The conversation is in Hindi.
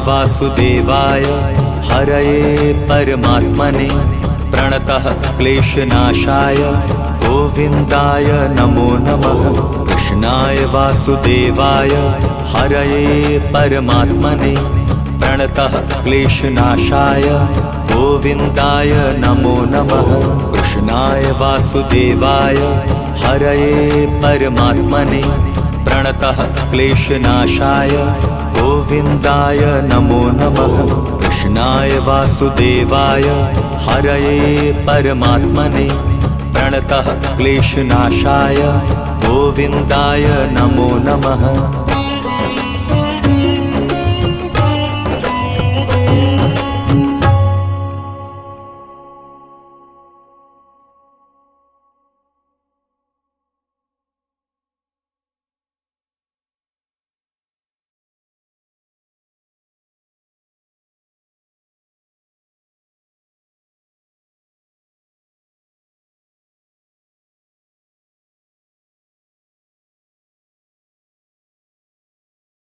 वासुदेवाय हरये परमात्मने प्रणतः क्लेशनाशाय गोविन्दाय नमो नमः। कृष्णाय वासुदेवाय हरये परमात्मने प्रणतः क्लेशनाशाय गोविन्दाय नमो नमः। कृष्णाय वासुदेवाय हरये परमात्मने प्रणतः क्लेशनाशाय गोविन्दाय नमो नमः। कृष्णाय वासुदेवाय हरये परमात्मने प्रणतः क्लेशनाशाय गोविन्दाय नमो नमः।